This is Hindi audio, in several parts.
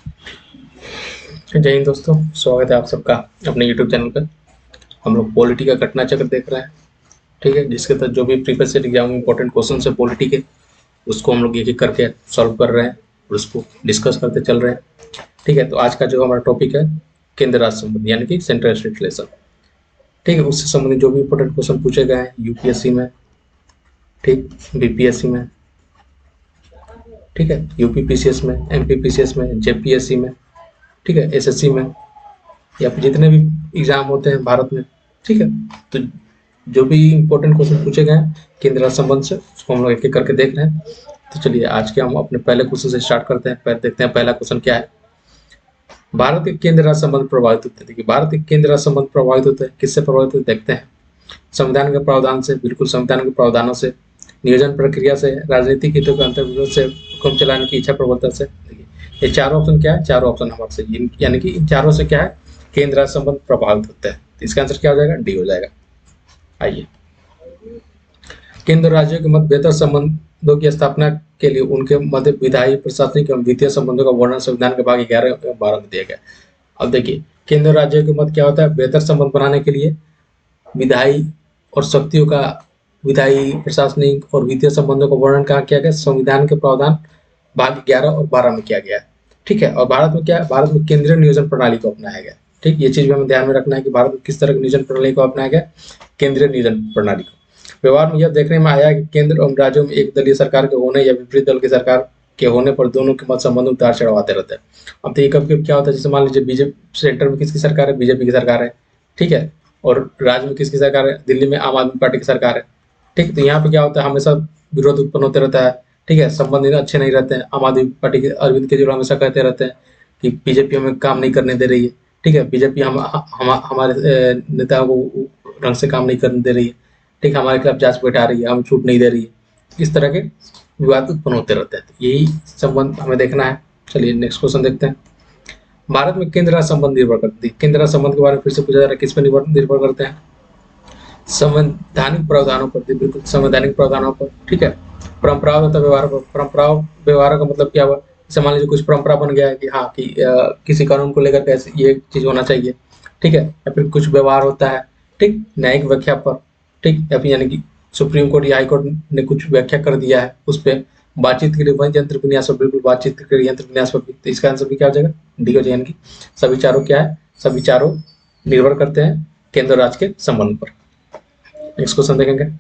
जय हिंद दोस्तों, स्वागत है आप सबका अपने यूट्यूब चैनल पर। हम लोग पॉलिटी का घटना चक्र देख रहे हैं, ठीक है, जिसके तहत जो भी प्रीवियस ईयर एग्जाम में इंपॉर्टेंट क्वेश्चन है पॉलिटी के, उसको हम लोग एक एक करके सॉल्व कर रहे हैं और उसको डिस्कस करते चल रहे हैं। ठीक है, तो आज का जो हमारा टॉपिक है केंद्र राज्य संबंध यानी कि सेंट्रल स्टेट रिलेशन। ठीक है, उससे संबंधित जो भी इंपॉर्टेंट क्वेश्चन पूछे गए हैं यूपीएससी में, ठीक, बीपीएससी में, ठीक है, यूपी पीसीएस में, एमपी पीसीएस में, जेपीएससी में, ठीक है, एसएससी में, या फिर जितने भी एग्जाम होते हैं भारत में, ठीक है, तो जो भी इंपॉर्टेंट क्वेश्चन पूछे गए हैं केंद्र राज्य संबंध से उसको हम लोग एक एक करके देख रहे हैं। तो चलिए आज के हम अपने पहले क्वेश्चन से स्टार्ट करते हैं। पहले देखते हैं पहला क्वेश्चन क्या है। भारत के केंद्र राज्य संबंध प्रभावित होते हैं। देखिए, भारत के केंद्र राज्य संबंध प्रभावित होते हैं, किससे प्रभावित होते हैं देखते हैं। संविधान के प्रावधान से, बिल्कुल संविधान के प्रावधानों से, नियोजन प्रक्रिया से, राजनीतिक हितों के अंतर्विरोध से, हुक्म चलाने की इच्छा प्रबलता से। देखिए, ये चारों ऑप्शन क्या है, चारों ऑप्शन हमारे से, यानी कि इन चारों से क्या है, केंद्र राज्य संबंध प्रभावित होता है। तो इसका आंसर क्या हो जाएगा, डी हो जाएगा। आइए, केंद्र राज्यों के मध्य बेहतर संबंधों की स्थापना के लिए उनके मध्य विधायी, प्रशासनिक एवं वित्तीय संबंधों का वर्णन संविधान के भाग 11 एवं 12 में दिया गया। अब देखिए, केंद्र राज्यों के मध्य क्या होता है, बेहतर संबंध बनाने के लिए विधायी और शक्तियों का, विधायी, प्रशासनिक और वित्तीय संबंधों का वर्णन कहाँ किया गया, संविधान के प्रावधान भाग 11 और 12 में किया गया है। ठीक है, और भारत में क्या है, भारत में केंद्रीय नियोजन प्रणाली को अपनाया गया। ठीक, ये चीज भी हमें ध्यान में रखना है कि भारत में किस तरह की नियोजन प्रणाली को अपनाया गया, केंद्रीय नियोजन प्रणाली को। व्यवहार में यह देखने में आया कि केंद्र एवं राज्यों में एक दलीय सरकार के होने या विपरीत दल की सरकार के होने पर दोनों के मध्य संबंध उतार चढ़ाव आते रहते हैं। अब देखिए, कभी कभी क्या होता है, जैसे मान लीजिए बीजेपी सेंटर में किसकी सरकार है, बीजेपी की सरकार है, ठीक है, और राज्य में किसकी सरकार है, दिल्ली में आम आदमी पार्टी की सरकार है। ठीक, तो यहाँ पे क्या होता है, हमेशा विरोध उत्पन्न होते रहता है। ठीक है, संबंध अच्छे नहीं रहते हैं। आम आदमी पार्टी के अरविंद केजरीवाल हमेशा कहते रहते हैं कि बीजेपी हमें काम नहीं करने दे रही है। ठीक है, बीजेपी हमारे नेताओं को ढंग से काम नहीं करने दे रही है। ठीक, हमारे खिलाफ जांच बैठा रही है, हमें छूट नहीं दे रही है। इस तरह के विवाद उत्पन्न होते रहते हैं, तो यही संबंध हमें देखना है। चलिए नेक्स्ट क्वेश्चन देखते हैं। भारत में केंद्र राज्य संबंध निर्भर करती है। केंद्र राज्य संबंध के बारे में फिर से पूछा जा रहा है, किस पर निर्भर करते हैं, संवैधानिक प्रावधानों पर। बिल्कुल संवैधानिक प्रावधानों पर। ठीक है, परंपरागत व्यवहार पर। परंपरा व्यवहार का मतलब क्या हुआ, जैसे मान लीजिए कुछ परंपरा बन गया है कि हाँ कि किसी कानून को लेकर कैसे ये चीज होना चाहिए। ठीक है, या फिर कुछ व्यवहार होता है, ठीक, न्यायिक व्याख्या पर। ठीक, या फिर यानी कि सुप्रीम कोर्ट या हाई कोर्ट ने कुछ व्याख्या कर दिया है उस पर, बातचीत के लिए वही यंत्र विन्यास पर। बिल्कुल बातचीत के लिए यंत्र विन्यास पर भी। तो इसका आंसर भी क्या हो जाएगा, डी हो जाएगा। यानी कि सभी चारों क्या है, सभी चारों निर्भर करते हैं केंद्र राज्य के संबंध पर। नेक्स्ट क्वेश्चन देखेंगे।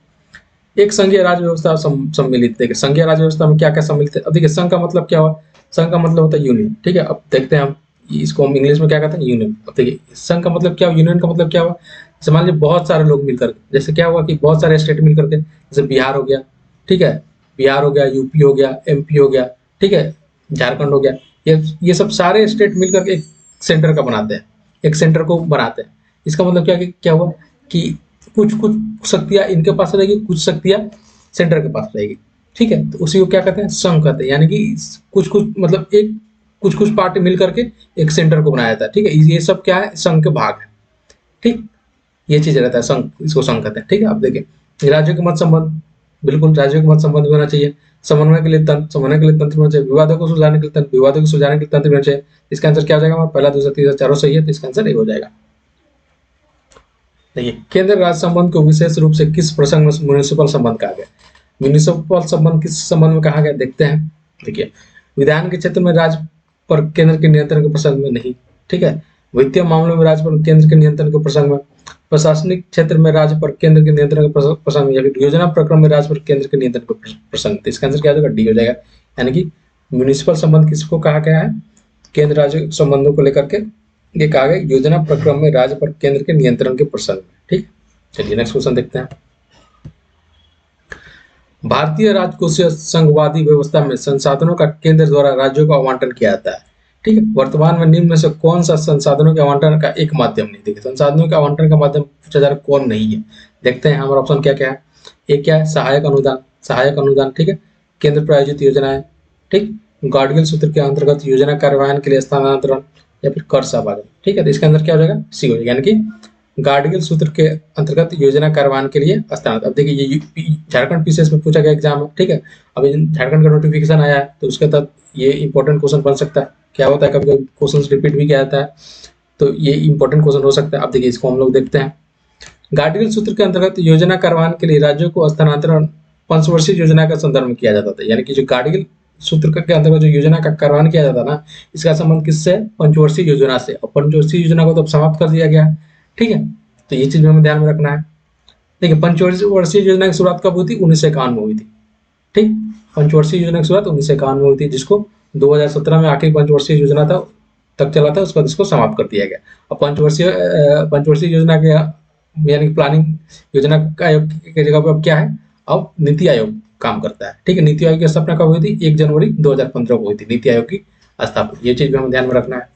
एक संघीय राज्य व्यवस्था सम्मिलित। देखिए, संघीय राज्य व्यवस्था में क्या क्या सम्मिलित है। अब देखिए, संघ का मतलब क्या हुआ, संघ का मतलब होता है यूनियन। ठीक है, अब देखते हैं हम इसको हम इंग्लिश में क्या कहते हैं, यूनियन। अब देखिए, संघ का मतलब क्या हुआ, यूनियन का मतलब क्या हुआ, जैसे मान लीजिए बहुत सारे लोग मिलकर, जैसे क्या हुआ कि बहुत सारे स्टेट मिलकर के, जैसे बिहार हो गया, ठीक है, बिहार हो गया, यूपी हो गया, एमपी हो गया, ठीक है, झारखंड हो गया, ये सब सारे स्टेट मिलकर एक सेंटर का बनाते हैं, एक सेंटर को बनाते हैं। इसका मतलब क्या हुआ कि कुछ कुछ शक्तियां इनके पास रहेगी, कुछ शक्तियां सेंटर के पास रहेगी। ठीक है, तो उसी को क्या कहते हैं, संघ कहते हैं। यानी कि कुछ कुछ मतलब एक कुछ कुछ पार्टी मिल करके एक सेंटर को बनाया जाता है। ठीक है, ये सब क्या है, संघ के भाग है। ठीक, ये चीज रहता है संघ, इसको संघ कहते हैं। ठीक है, अब देखिए, राज्यों के मध्य संबंध, बिल्कुल राज्यों के मध्य संबंध भी होना चाहिए। समन्वय के लिए तंत्र, समन्वय के लिए तंत्र होना चाहिए। विवादों को सुलझाने के लिए तंत्र, विवादों को सुलझाने के लिए तंत्र होना चाहिए। इसका आंसर क्या हो जाएगा, हमारा पहला, दूसरा, तीसरा, चारों सही है, तो इसका आंसर ए हो जाएगा। देखिए, केंद्र राज्य संबंध को विशेष रूप से किस प्रसंग में म्युनिसिपल संबंध कहा गया। म्युनिसिपल संबंध किस संबंध में कहा गया देखते हैं। देखिए, विधान के क्षेत्र में राज्य पर केंद्र के नियंत्रण के प्रसंग में नहीं। ठीक है, वित्तीय मामलों में राज्य पर केंद्र के नियंत्रण के प्रसंग में, प्रशासनिक क्षेत्र में राज्य पर केंद्र के नियंत्रण के प्रसंग में, या फिर योजना प्रक्रम में राज्य पर केंद्र के नियंत्रण के प्रसंग। तो इसका आंसर क्या हो जाएगा, डी हो जाएगा। यानी कि म्युनिसिपल संबंध किसको कहा गया है, केंद्र राज्य संबंधों को लेकर के ये कहा गया, योजना प्रक्रम में राज्य पर केंद्र के नियंत्रण के प्रसंग में। ठीक, चलिए नेक्स्ट क्वेश्चन देखते हैं। भारतीय राजकोषीय संघवादी व्यवस्था में संसाधनों का केंद्र द्वारा राज्यों को आवंटन किया जाता है। ठीक है, वर्तमान में निम्न में से कौन सा संसाधनों के आवंटन का एक माध्यम नहीं। देखिए, संसाधनों के आवंटन का माध्यम पूछा जा रहा है, कौन नहीं है देखते हैं। हमारा ऑप्शन क्या क्या है, एक क्या है, सहायक अनुदान। सहायक अनुदान, ठीक है, केंद्र प्रायोजित योजनाएं, ठीक, गाडगिल सूत्र के अंतर्गत योजना कार्यान्वयन के लिए स्थानांतरण, या फिर कर सहभागी। ठीक है, तो इसका अंदर क्या हो जाएगा, सी हो जाएगा। यानी कि गाडगिल सूत्र के अंतर्गत योजना कार्यान्वयन के लिए स्थानांतरण। अब देखिए, ये झारखंड पीसीएस में पूछा गया एग्जाम है। ठीक है, अभी झारखंड का नोटिफिकेशन आया है, तो उसके तहत ये इंपॉर्टेंट क्वेश्चन बन सकता है क्या होता है, कभी कभी क्वेश्चन रिपीट भी किया जाता है, तो ये इंपॉर्टेंट क्वेश्चन हो सकता है। अब देखिए इसको हम लोग देखते हैं। गार्डियल सूत्र के अंतर्गत योजना कार्यान्वयन के लिए राज्यों को स्थानांतरण पंचवर्षीय योजना का संदर्भ में किया जाता था। यानी कि जो गार्डियल सूत्र के अंतर्गत जो योजना का कार्यान्वयन किया जाता ना, इसका संबंध किससे है? पंचवर्षीय योजना से। और पंचवर्षीय योजना को तो अब समाप्त कर दिया गया है, ठीक है, तो ये चीज हमें ध्यान में रखना है। देखिए पंचवर्षीय योजना की शुरुआत कब हुई थी? 1951 में हुई थी, ठीक। पंचवर्षीय योजना की शुरुआत 1951 में हुई थी, जिसको 2017 में आखिरी पंचवर्षीय योजना था तक चला था, उसके बाद इसको समाप्त कर दिया गया। और पंचवर्षीय योजना के यानी प्लानिंग योजना का आयोग की जगह पर अब क्या है? अब नीति आयोग काम करता है, ठीक है। नीति आयोग की स्थापना कब हुई थी? 1 जनवरी 2015 को हुई थी नीति आयोग की स्थापना। ये चीज भी हमें ध्यान में रखना है।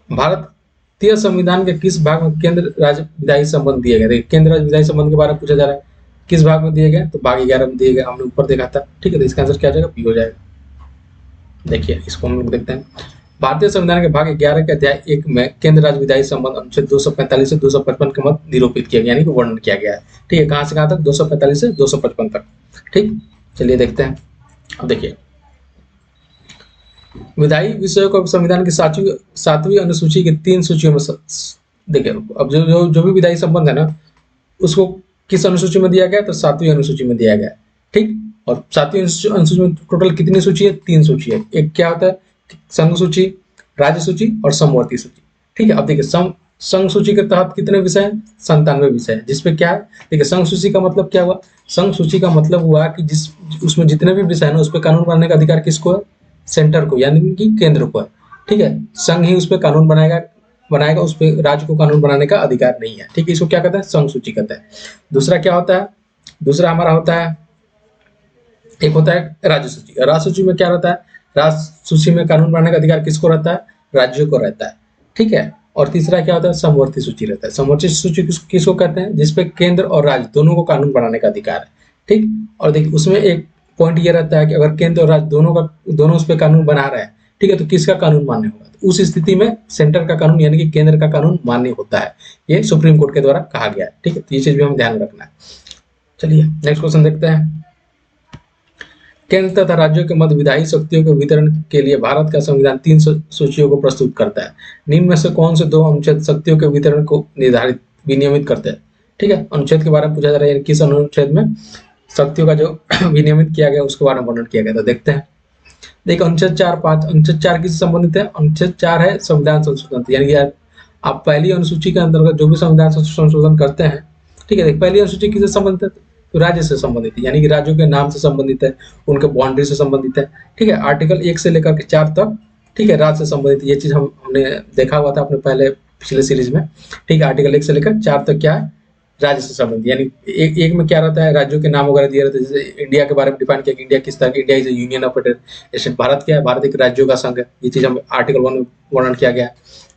भारतीय संविधान के किस भाग में केंद्र राज्य विधायी संबंध दिए गए? केंद्र राज्य विधायी संबंध के बारे में पूछा जा रहा है, किस भाग में दिए गए? तो भाग 11 में दिए गए, हमने ऊपर देखा था, ठीक है। तो इसका आंसर क्या हो जाएगा? बी हो जाएगा। देखिए इसको हम लोग देखते हैं। भारतीय संविधान के भाग 11 के अध्याय 1 में केंद्र राज्य विधायी संबंध अनुच्छेद 245 से 255 के मध्य निरूपित किया गया, यानी कि वर्णन किया गया है, ठीक है। कहां से कहां तक? 245 से 255 तक, ठीक। चलिए देखते हैं। अब देखिए विधायी विषयों को संविधान की 7वीं अनुसूची की 3 सूचियों में देखिए, अब जो भी विधायी संबंध है ना, उसको किस अनुसूची में दिया गया? तो 7वीं अनुसूची में दिया गया, ठीक। और 7वीं अनुसूची में टोटल कितनी सूची है? 3 सूची है। एक क्या होता है? संघ सूची, राज्य सूची और समवर्ती सूची, ठीक है। अब देखिए संघ सूची के तहत कितने विषय हैं? 97 विषय है, जिसपे क्या है? देखिए संघ सूची का मतलब क्या हुआ? संघ सूची का मतलब हुआ कि जिस उसमें जितने भी विषय है ना, उस पर कानून बनाने का अधिकार किसको है? सेंटर को, यानी कि केंद्र को है, ठीक है। संघ ही उस पर कानून बनाएगा, उस पर राज्य को कानून बनाने का अधिकार नहीं है, ठीक है। इसको क्या कहते हैं? संघ सूची कहते हैं। दूसरा क्या होता है? दूसरा हमारा होता है, एक होता है राज्य सूची। राज्य सूची में क्या रहता है? राज्य सूची में कानून बनाने का अधिकार किसको रहता है? राज्यों को रहता है, ठीक है। और तीसरा क्या होता है? समवर्ती सूची रहता है। समवर्ती सूची किसको कहते हैं? जिसपे केंद्र और राज्य दोनों को कानून बनाने का अधिकार है, ठीक। और देखिए उसमें एक पॉइंट ये रहता है कि अगर केंद्र और राज्य दोनों उस पर कानून बना रहे हैं, ठीक है, तो किसका कानून मान्य होगा? तो उस स्थिति में सेंटर का कानून यानी कि केंद्र का कानून मान्य होता है। ये सुप्रीम कोर्ट के द्वारा कहा गया है, ठीक है। तो ये चीज भी हमें ध्यान रखना है। चलिए नेक्स्ट क्वेश्चन देखते हैं। केंद्र तथा राज्यों के मध्य विधायी शक्तियों के वितरण के लिए भारत का संविधान 3 सूचियों को प्रस्तुत करता है। निम्न में से कौन से 2 अनुच्छेद शक्तियों के वितरण को विनियमित करते हैं? ठीक है, अनुच्छेद के बारे में पूछा जा रहा है, किस अनुच्छेद में शक्तियों का जो विनियमित किया गया उसके बारे में वर्णन किया गया था। देखते हैं। देखिए अनुच्छेद 4, 5, अनुच्छेद 4 किससे संबंधित है? अनुच्छेद 4 है संविधान संशोधन, यानी कि आप पहली अनुसूची के अंतर्गत जो भी संविधान संशोधन करते हैं, ठीक है, पहली अनुसूची किससे संबंधित है? तो राज्य से संबंधित है, यानी कि राज्यों के नाम से संबंधित है, उनके बाउंड्री से संबंधित है, ठीक है। आर्टिकल 1 से लेकर के 4 तक, ठीक है, राज्य से संबंधित। ये चीज हमने देखा हुआ था अपने पिछले सीरीज में, ठीक है। आर्टिकल 1 से लेकर 4 तक क्या है? राज्य से संबंधित, यानी एक में क्या रहता है? राज्यों के नाम वगैरह दिए रहते हैं। जैसे इंडिया के बारे में डिफाइन किया कि इंडिया किस तरह की, India is union of state. Bharat क्या है? भारत एक राज्यों का संघ है। ये चीज हम आर्टिकल 1 में वर्णन किया गया है,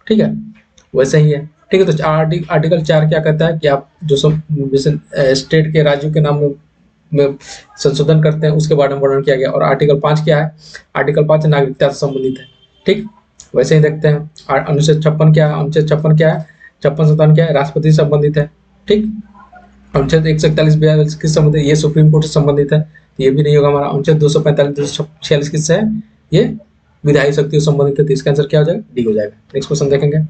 ठीक है। वैसे ही है, ठीक है। तो आर्टिकल 4 क्या कहता है कि आप जो स्टेट के राज्यों के नाम में संशोधन करते हैं उसके बारे में वर्णन किया गया। और आर्टिकल 5 क्या है? आर्टिकल 5 नागरिकता से संबंधित है, ठीक। वैसे ही देखते हैं अनुच्छेद 56 क्या है? अनुच्छेद 56 क्या है? 56 क्या है? राष्ट्रपति से संबंधित है, ठीक। अनुच्छेद 141-42 किस संबंधित है? ये सुप्रीम कोर्ट से संबंधित है, ये भी नहीं होगा हमारा। अनुच्छेद 245-246 किससे है? ये विधायी शक्तियों से संबंधित है। तो इसका आंसर क्या हो जाएगा? डी हो जाएगा। नेक्स्ट क्वेश्चन देखेंगे।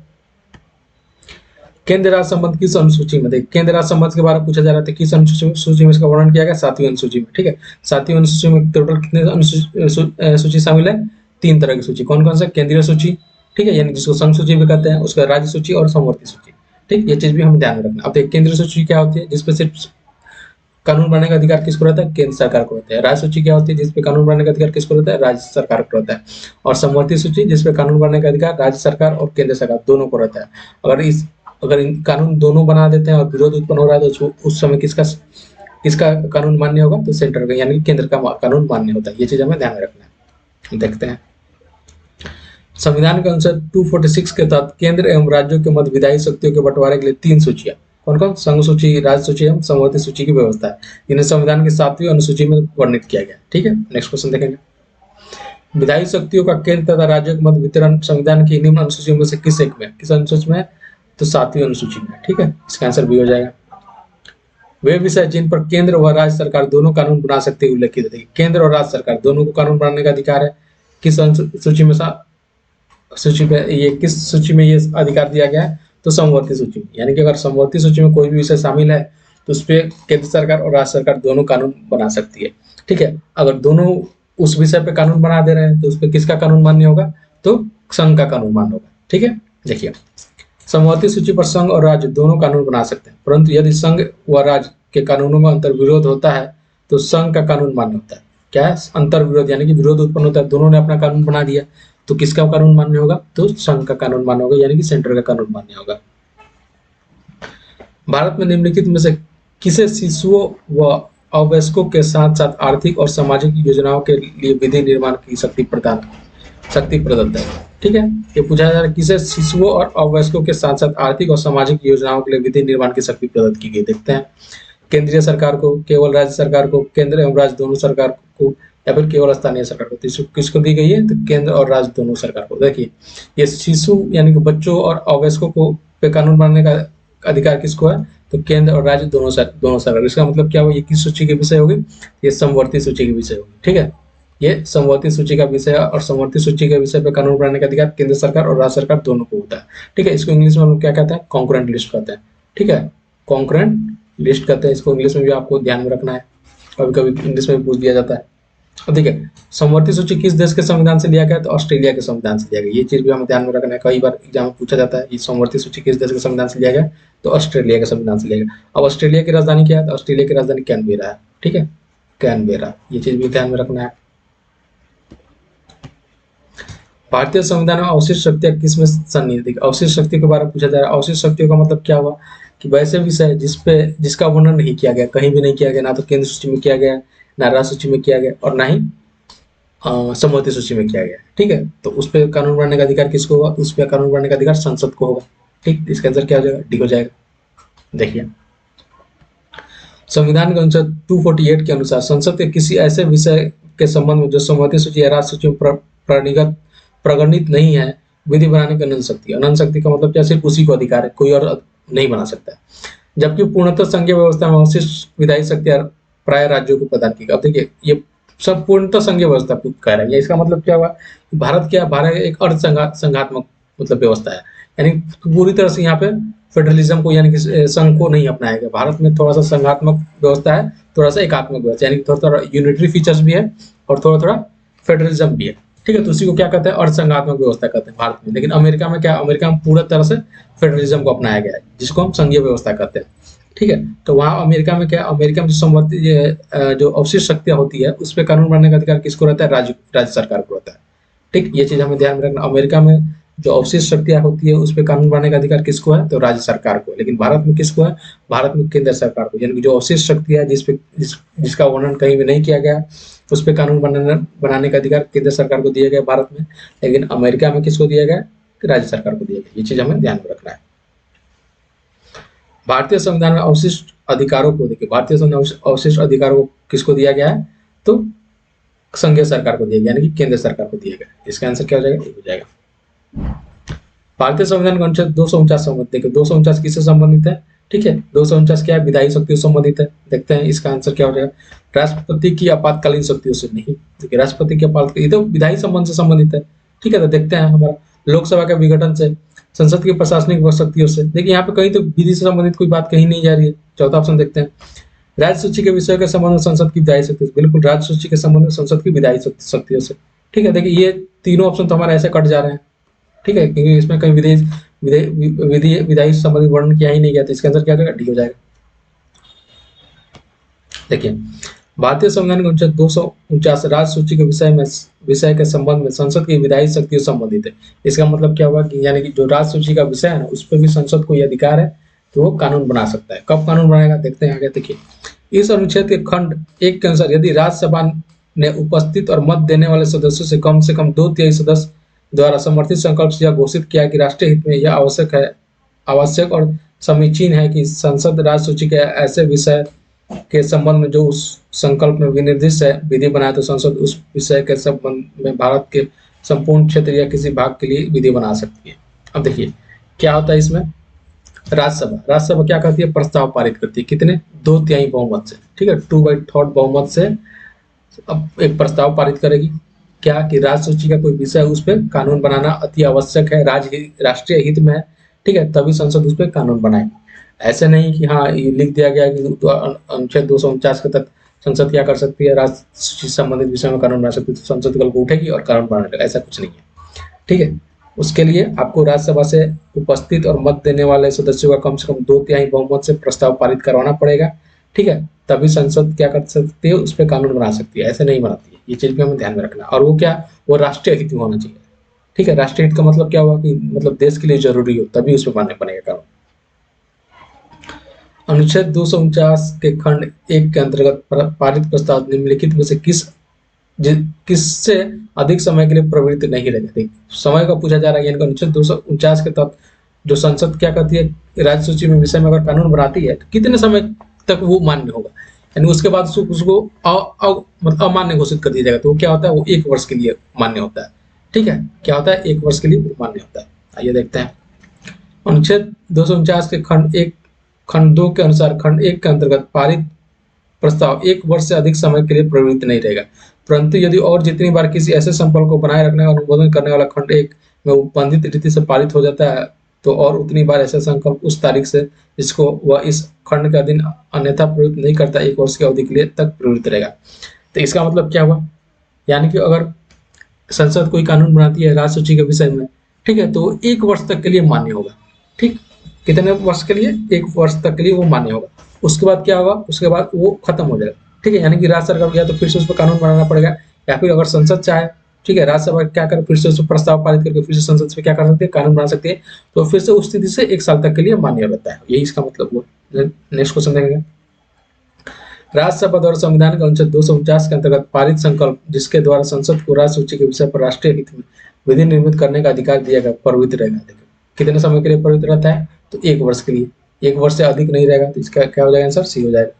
केंद्र राज्य संबंध किस अनुसूची में? देखिए केंद्र राज्य संबंध के बारे में पूछा जा रहा था, किस अनुसूची में इसका वर्णन किया गया? 7वीं अनुसूची में, ठीक है। 7वीं अनुसूची में टोटल कितने सूची शामिल है? 3 तरह की सूची। कौन कौन सा? केंद्रीय सूची, ठीक है, यानी जिसको संघ सूची भी कहते हैं, उसका राज्य सूची और समवर्ती सूची, ठीक। ये चीज भी हमें ध्यान में रखना। अब देखिए केंद्रीय सूची क्या होती है? जिसपे सिर्फ कानून बनाने का अधिकार किसको रहता है? केंद्र सरकार को रहता है। राज्य सूची क्या होती है? जिसपे कानून बनाने का अधिकार किसको रहता है? राज्य सरकार को रहता है। और समवर्ती सूची जिसपे कानून बनाने का अधिकार राज्य सरकार और केंद्र सरकार दोनों को रहता है। अगर कानून दोनों बना देते हैं और विरोध उत्पन्न हो रहा है, तो उस समय किसका कानून मान्य होगा? तो सेंटर का यानी केंद्र का कानून मान्य होता है। ये चीज हमें ध्यान में रखना है। देखते हैं। संविधान के अनुसार 246 के तहत केंद्र एवं राज्यों के मध्य विधायी शक्तियों के बंटवारे के लिए 3 सूचियां, कौन कौन? संघ सूची, राज्य सूची एवं समवर्ती सूची की व्यवस्था है। इन्हें संविधान की 7वीं अनुसूची में वर्णित किया गया, ठीक है। नेक्स्ट क्वेश्चन देखेंगे। विधायी शक्तियों का केंद्र तथा राज्यों के मध्य वितरण संविधान की निम्न अनुसूचियों में से किस एक में? किस अनुसूची में? तो 7वीं अनुसूची में, ठीक है। इसका आंसर भी हो जाएगा। वे विषय जिन पर केंद्र व राज्य सरकार दोनों कानून बना सकते हैं उल्लेखित है। केंद्र और राज्य सरकार दोनों को कानून बनाने का अधिकार है, किस सूची में सूची पे ये किस सूची में ये अधिकार दिया गया है, तो समवर्ती सूची में। यानी कि अगर समवर्ती सूची में कोई भी विषय शामिल है तो उस पर केंद्र सरकार और राज्य सरकार दोनों कानून बना सकती है। ठीक है, अगर दोनों उस विषय पे कानून बना दे रहे हैं तो उस पर किसका कानून मान्य होगा, तो संघ का कानून मान्य होगा। ठीक है, देखिए समवर्ती सूची पर संघ और राज्य दोनों कानून बना सकते हैं, परंतु यदि संघ व राज्य के कानूनों में अंतर विरोध होता है तो संघ का कानून मान्य होता है। क्या है, अंतर विरोध, यानी कि विरोध उत्पन्न होता है, दोनों ने अपना कानून बना दिया तो किसका कानून मान्य होगा, तो संघ का कानून मान्य होगा, यानी कि सेंटर का कानून मान्य होगा। भारत में निम्नलिखित में से किसे शिशुओं व अवयस्कों के साथ साथ आर्थिक और सामाजिक योजनाओं के लिए विधि निर्माण की शक्ति प्रदत्त है। ठीक है, ये पूछा जा रहा है किसे शिशुओं और अवयस्कों के साथ साथ आर्थिक और सामाजिक योजनाओं के लिए विधि निर्माण की शक्ति प्रदत्त की गई। देखते हैं, केंद्रीय सरकार को, केवल राज्य सरकार को, केंद्र एवं राज्य दोनों सरकार को, या फिर केवल स्थानीय सरकार को। तो किसको दी गई है, तो केंद्र और राज्य दोनों सरकार को। देखिए ये शिशु यानी कि बच्चों और अवयस्कों को पे कानून बनाने का अधिकार किसको है, तो केंद्र और राज्य दोनों सरकार। इसका मतलब क्या हुआ, ये किस सूची के विषय होगी, ये समवर्ती सूची के विषय होगी। ठीक है, ये समवर्ती सूची का विषय है और समवर्ती सूची के विषय पे कानून बनाने का अधिकार केंद्र सरकार और राज्य सरकार दोनों को होता है। ठीक है, इसको इंग्लिश में हम क्या कहते हैं, कॉन्करेंट लिस्ट कहते हैं। ठीक है, कॉन्करेंट लिस्ट कहते हैं इसको, इंग्लिश में भी आपको ध्यान में रखना है, कभी कभी इंग्लिश में भी पूछ दिया जाता है। अब देखिए समवर्ती सूची किस देश के संविधान से लिया गया, तो ऑस्ट्रेलिया के संविधान से लिया गया। ये चीज भी हमें ध्यान में रखना है, कई बार एग्जाम में पूछा जाता है ये समवर्ती सूची किस देश के संविधान से लिया गया, तो ऑस्ट्रेलिया के संविधान से लिया गया। अब ऑस्ट्रेलिया की राजधानी क्या है, तो ऑस्ट्रेलिया की राजधानी कैनबेरा है। ठीक है, कैनबेरा, ये चीज भी ध्यान में रखना है। भारतीय संविधान में अवशिष्ट शक्तियां किसमें सन्निहित, अवशिष्ट शक्ति के बारे में पूछा जा रहा है। अवशिष्ट शक्तियों का मतलब क्या हुआ, कि वैसे विषय जिसका वर्णन नहीं किया गया, कहीं भी नहीं किया गया, ना तो केंद्र सूची में किया गया, ना राज्य सूची में किया गया, और ना ही समवर्ती सूची में किया गया। ठीक है, तो उस पर कानून बनाने का अधिकार किसको होगा, उस पर कानून बनाने का अधिकार संसद को होगा। ठीक, इसका आंसर क्या हो जाएगा, डी हो जाएगा। देखिए संविधान के अनुच्छेद 248 के अनुसार संसद के किसी ऐसे विषय के संबंध में जो समवर्ती सूची या राज्य सूची में प्रगणित नहीं है, विधि बनाने की अनंत शक्ति। अनंत शक्ति का मतलब क्या, सिर्फ उसी को अधिकार है, कोई और नहीं बना सकता है। जबकि पूर्णतः संघीय व्यवस्था में अवशिष्ट विधायी शक्तियां प्राय राज्यों को प्रदान की। अब देखिए ये सब पूर्णतः संघीय व्यवस्था कह रहा है, इसका मतलब क्या हुआ, भारत एक अर्ध संघात्मक मतलब व्यवस्था है, यानी पूरी तरह से यहाँ पे फेडरलिज्म को यानी कि संघ को नहीं अपनाया गया। भारत में थोड़ा सा संघात्मक व्यवस्था है, थोड़ा सा एकात्मक व्यवस्था, यानी थोड़ा थोड़ा यूनिटरी फीचर्स भी है और थोड़ा थोड़ा फेडरलिज्म भी है। ठीक है, तो उसी को क्या कहते हैं, अर्ध संघात्मक व्यवस्था कहते हैं भारत में। लेकिन अमेरिका में क्या, अमेरिका में पूरा तरह से फेडरलिज्म को अपनाया गया है, जिसको हम संघीय व्यवस्था कहते हैं। ठीक है, तो वहाँ अमेरिका में क्या, अमेरिका में जो समवर्ती जो अवशिष्ट शक्तियां होती है उस पर कानून बनाने का अधिकार किसको रहता है, राज्य सरकार को रहता है। ठीक, ये चीज हमें ध्यान में रखना, अमेरिका में जो अवशिष्ट शक्तियां होती है उस पर कानून बनाने का अधिकार किसको है, तो राज्य सरकार को। लेकिन भारत में किसको है, भारत में केंद्र सरकार को। यानी कि जो अवशिष्ट शक्ति है जिसका वर्णन कहीं भी नहीं किया गया, उस पर कानून बनाने का अधिकार केंद्र सरकार को दिया गया भारत में। लेकिन अमेरिका में किसको दिया गया, राज्य सरकार को दिया गया। ये चीज हमें ध्यान में रखना है। भारतीय संविधान में अवशिष्ट अधिकारों को देखिए, भारतीय संविधान अवशिष्ट अधिकारों को किसको दिया गया है, तो संघीय सरकार को दिया गया, यानी कि केंद्र सरकार को दिया गया। इसका आंसर क्या हो जाएगा, हो जाएगा। भारतीय संविधान का अनुच्छेद 249 संबंधित, देखिए 249 किससे संबंधित है। ठीक है, 249 क्या है, विधायी शक्तियों से संबंधित है। देखते हैं इसका आंसर क्या हो जाएगा, राष्ट्रपति की आपातकालीन शक्तियों से नहीं। देखिए राष्ट्रपति की आपातकालीन, ये तो विधायी संबंध से संबंधित है। ठीक है, तो देखते हैं हमारा लोकसभा के विघटन से, संसद की प्रशासनिक शक्तियों से। देखिए यहाँ पे कहीं तो विधि से संबंधित कोई बात कहीं नहीं जा रही है। चौथा ऑप्शन देखते हैं, राज्य सूची के विषय के संबंध में संसद की विधायी शक्ति, बिल्कुल राज्य सूची के संबंध में संसद की विधायी शक्तियों से। ठीक है, देखिए ये तीनों ऑप्शन तो हमारे ऐसे कट जा रहे हैं। ठीक है, क्योंकि इसमें कहीं विधायी संबंधित वर्णन किया ही नहीं गया, तो इसका आंसर क्या हो जाएगा, डी हो जाएगा। देखिए भारतीय संविधान के अनुच्छेद 249 राज्य सूची के विषय के संबंध में संसद की विधायी शक्तियों संबंधित है। इसका मतलब क्या हुआ कि यानी कि जो राज्य सूची का विषय है ना, उस पर भी संसद को यह अधिकार है तो वो कानून बना सकता है। कब कानून बनाएगा, देखते हैं आगे। देखिए इस अनुच्छेद के खंड 1 के अनुसार यदि राज्यसभा ने उपस्थित और मत देने वाले सदस्यों से कम 2/3 सदस्य द्वारा समर्थित संकल्प से यह घोषित किया कि राष्ट्रीय हित में यह आवश्यक और समीचीन है कि संसद राज्य सूची के ऐसे विषय के संबंध में जो उस संकल्प में विनिर्दिष्ट है विधि बनाए, तो संसद उस विषय के संबंध में भारत के संपूर्ण क्षेत्र या किसी भाग के लिए विधि बना सकती है। अब देखिए क्या होता है इसमें, राज्यसभा क्या करती है, प्रस्ताव पारित करती है, कितने, 2/3 बहुमत से। ठीक है, 2/3 बहुमत से अब एक प्रस्ताव पारित करेगी। क्या कि राज्य सूची का कोई विषय उस पर कानून बनाना अति आवश्यक है, राष्ट्रीय हित में है, ठीक है, तभी संसद उस पर कानून बनाए। ऐसे नहीं कि हाँ ये लिख दिया गया कि अनुच्छेद 249 के तहत संसद क्या कर सकती है, राज्य सूची से संबंधित विषय में कानून बना सकती है, तो संसद कल को उठेगी और कानून बना लेगा, ऐसा कुछ नहीं है, ठीक है। उसके लिए आपको राज्यसभा से उपस्थित और मत देने वाले सदस्यों का कम से कम 2/3 बहुमत से प्रस्ताव पारित करवाना पड़ेगा, ठीक है, तभी संसद क्या कर सकती है, उस पर कानून बना सकती है, ऐसे नहीं बनाती है। ये चीज भी हमें ध्यान में रखना, और वो क्या, वो राष्ट्रीय हित में होना चाहिए, ठीक है। राष्ट्रीय हित का मतलब क्या हुआ कि मतलब देश के लिए जरूरी हो, तभी उसमें मानने बनेगा कानून। अनुच्छेद 249 के खंड 1 के अंतर्गत पारित प्रस्ताव निम्नलिखित में से किससे अधिक समय के लिए प्रवृत्त नहीं रहेगा। समय का पूछा जा रहा है, यानी अनुच्छेद 249 के तहत जो संसद क्या करती है, राज्य सूची में विषय में अगर कानून बनाती है तो कितने समय तक वो मान्य होगा, यानी उसके बाद उसको मतलब अमान्य घोषित कर दिया जाएगा, तो वो क्या होता है, वो 1 वर्ष के लिए मान्य होता है, ठीक है। क्या होता है, 1 वर्ष के लिए मान्य होता है। आइए देखते हैं अनुच्छेद 249 के खंड 2 के अनुसार खंड 1 के अंतर्गत पारित प्रस्ताव 1 वर्ष से अधिक समय के लिए प्रवृत्त नहीं रहेगा, परंतु यदि और जितनी बार किसी ऐसे संपर्क को बनाए रखने का अनुमोदन करने वाला खंड 1 में उपबंधित रीति से पारित हो जाता है, तो और उतनी बार ऐसा संकल्प उस तारीख से जिसको वह इस खंड के अधीन अन्यथा प्रवृत्त नहीं करता 1 वर्ष की अवधि के लिए तक प्रवृत्त रहेगा। तो इसका मतलब क्या हुआ, यानी कि अगर संसद कोई कानून बनाती है राज्य सूची के विषय में, ठीक है, तो 1 वर्ष तक के लिए मान्य होगा, ठीक, कितने वर्ष के लिए, 1 वर्ष तक के लिए वो मान्य होगा। उसके बाद क्या होगा, उसके बाद वो खत्म हो जाएगा, ठीक है, यानी कि राज्य सरकार या तो फिर से उस पर कानून बनाना पड़ेगा, या फिर अगर संसद चाहे, ठीक है, राज्यसभा क्या करे, फिर से उस प्रस्ताव पारित करके फिर से संसद से क्या कर सकती है, कानून बना सकती है, तो फिर से उस स्थिति से 1 साल तक के लिए मान्य रहता है, यही इसका मतलब हुआ। नेक्स्ट क्वेश्चन देखेंगे, राज्यसभा द्वारा संविधान के अनुच्छेद 249 के अंतर्गत पारित संकल्प जिसके द्वारा संसद को राज्य सूची के विषय पर राष्ट्रीय हित में विधि निर्मित करने का अधिकार दिया गया प्रवृत्त रहेगा। देखो कितने समय के लिए प्रवृत्त रहता है, तो 1 वर्ष के लिए, 1 वर्ष से अधिक नहीं रहेगा, तो इसका क्या हो जाएगा आंसर, सी हो जाएगा।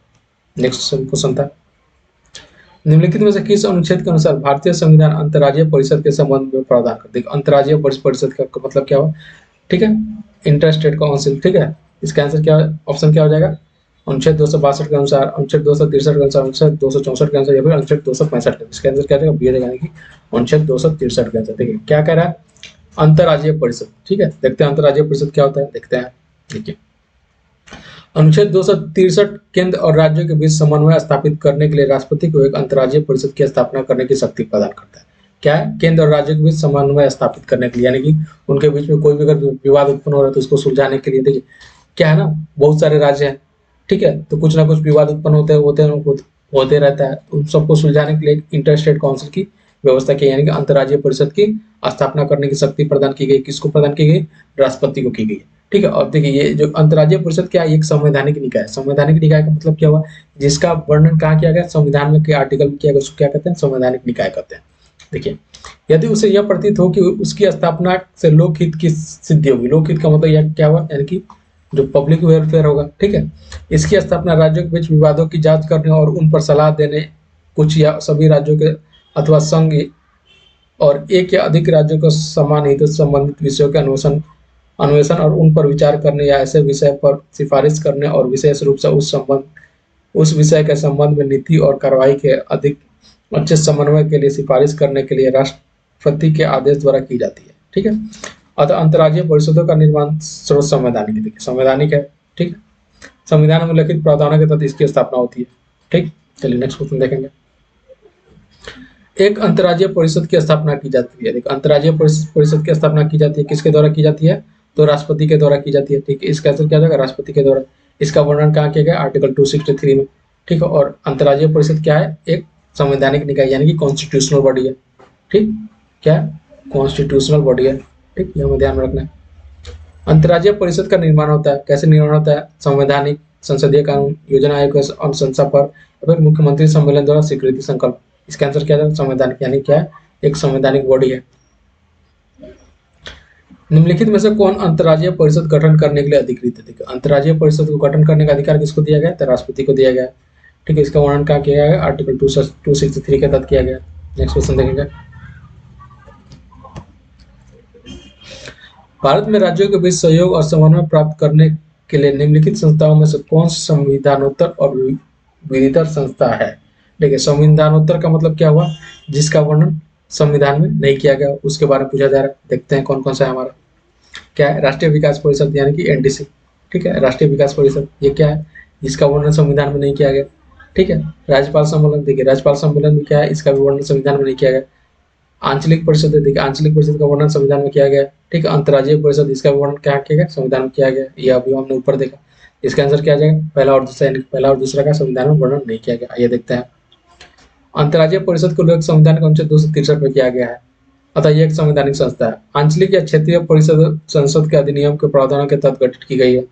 नेक्स्ट क्वेश्चन था, निम्नलिखित में से किस अनुच्छेद के अनुसार भारतीय संविधान अंतर्राज्यीय परिषद के संबंध में प्रावधान करते हैं। अंतर्राज्यीय परिषद का मतलब क्या हुआ, ठीक है, इंटर स्टेट काउंसिल, ठीक है। इसका आंसर क्या, ऑप्शन क्या हो जाएगा, अनुच्छेद 262 के अनुसार, अनुच्छेद 263 के अनुसार, अनुच्छेद 264 के अनुसार, या फिर अनुच्छेद 265 के। इसका आंसर क्या हो जाएगा, बी हो जाएगा, यानी कि अनुच्छेद 263 के अनुसार। देखिए क्या कह रहा है, अंतर्राज्यीय परिषद, ठीक है, देखते हैं अंतर्राज्यीय परिषद क्या होता है, देखते हैं। देखिए अनुच्छेद 263 केंद्र और राज्यों के बीच समन्वय स्थापित करने के लिए राष्ट्रपति को एक अंतर्राज्यीय परिषद की स्थापना करने की शक्ति प्रदान करता है। क्या है, केंद्र और राज्यों के बीच समन्वय स्थापित करने के लिए, यानी कि उनके बीच में कोई भी अगर विवाद उत्पन्न हो रहा है तो उसको सुलझाने के लिए। देखिए क्या है ना, बहुत सारे राज्य हैं, ठीक है, तो कुछ ना कुछ विवाद उत्पन्न होते रहता है, उन सबको सुलझाने के लिए इंटर स्टेट काउंसिल की व्यवस्था की, यानी कि अंतर्राज्यीय परिषद की स्थापना करने की शक्ति प्रदान की गई। किसको प्रदान की गई, राष्ट्रपति को की गई, ठीक है। और देखिए ये जो अंतर्राज्यीय परिषद क्या है, एक संवैधानिक निकाय है। संवैधानिक निकाय का मतलब क्या हुआ, जिसका वर्णन कहाँ किया गया, संविधान में के आर्टिकल में किया गया, उसको क्या कहते हैं, संवैधानिक निकाय कहते हैं। देखिए यदि उसे यह प्रतीत हो कि उसकी स्थापना से लोकहित की सिद्धि होगी, लोकहित का मतलब यह क्या हुआ, यानी कि जो पब्लिक वेलफेयर होगा, ठीक है, इसकी स्थापना राज्यों के बीच विवादों की जांच करने और उन पर सलाह देने, कुछ या सभी राज्यों के अथवा संघ और एक या अधिक राज्यों को समान हित संबंधित विषयों के अन्वेषण और उन पर विचार करने या ऐसे विषय पर सिफारिश करने और विशेष रूप से उस विषय के संबंध में नीति और कार्रवाई के अधिक अच्छे समन्वय के लिए सिफारिश करने के लिए राष्ट्रपति के आदेश द्वारा की जाती है, ठीक है। अतः अंतर्राज्यीय परिषदों का निर्माण स्रोत संवैधानिक है, संवैधानिक है, ठीक। संविधान में उल्लिखित प्रावधानों के तहत इसकी स्थापना होती है, ठीक। चलिए नेक्स्ट क्वेश्चन देखेंगे, एक अंतर्राज्यीय परिषद की स्थापना की जाती है। अंतर्राज्यीय परिषद की स्थापना की जाती है, किसके द्वारा की जाती है, तो राष्ट्रपति के द्वारा की जाती है, ठीक है। इसका आंसर क्या हो जाएगा, राष्ट्रपति के द्वारा। इसका वर्णन कहाँ किया गया, आर्टिकल 263 में, ठीक है। और अंतर्राज्यीय परिषद क्या है, एक संवैधानिक निकाय यानी कि कॉन्स्टिट्यूशनल बॉडी है, ठीक, क्या कॉन्स्टिट्यूशनल बॉडी है, ठीक, ये हमें ध्यान में रखना है। अंतर्राज्यीय परिषद का निर्माण होता है, कैसे निर्माण होता है, संवैधानिक, संसदीय कानून, योजना आयोग के अनुशंसा पर, या फिर मुख्यमंत्री सम्मेलन द्वारा स्वीकृति संकल्प। इसका आंसर क्या है, संवैधानिक, यानी क्या है, एक संवैधानिक बॉडी है। निम्नलिखित में से कौन अंतर्राज्यीय परिषद गठन करने के लिए अधिकृत है। देखिए अंतर्राज्यीय परिषद को गठन करने का अधिकार किसको दिया गया, तो राष्ट्रपति को दिया गया, ठीक है। इसका वर्णन कहाँ किया गया, आर्टिकल 263 के तहत किया गया। नेक्स्ट क्वेश्चन देखेंगे, भारत में राज्यों के बीच सहयोग और समन्वय प्राप्त करने के लिए निम्नलिखित संस्थाओं में से कौन संविधानोत्तर और विधितर संस्था है। देखिए संविधानोत्तर का मतलब क्या हुआ, जिसका वर्णन संविधान में नहीं किया गया, उसके बारे में पूछा जा रहा है। देखते हैं कौन कौन सा है हमारा। क्या है? राष्ट्रीय विकास परिषद यानी कि एनडीसी। ठीक है, राष्ट्रीय विकास परिषद ये क्या है? इसका वर्णन संविधान में नहीं किया गया। ठीक है, राज्यपाल सम्मेलन, देखिए राज्यपाल सम्मेलन में क्या है, इसका भी वर्णन संविधान में नहीं किया गया। आंचलिक परिषद है, देखिए आंचलिक परिषद का वर्णन संविधान में किया गया। ठीक है, अंतर्राज्यीय परिषद, इसका वर्णन क्या किया गया? संविधान में किया गया। यह अभी हमने ऊपर देखा। इसका आंसर क्या आ जाएगा? पहला और दूसरा, यानी पहला और दूसरा का संविधान में वर्णन नहीं किया गया। आइए देखते हैं। अंतर्राज्यीय परिषद को उल्लेख संविधान के अनुच्छेद 263 में किया गया है, अतः यह एक संवैधानिक संस्था है। आंचलिक या क्षेत्रीय परिषद संसद के अधिनियम के प्रावधानों के तहत गठित की गई है।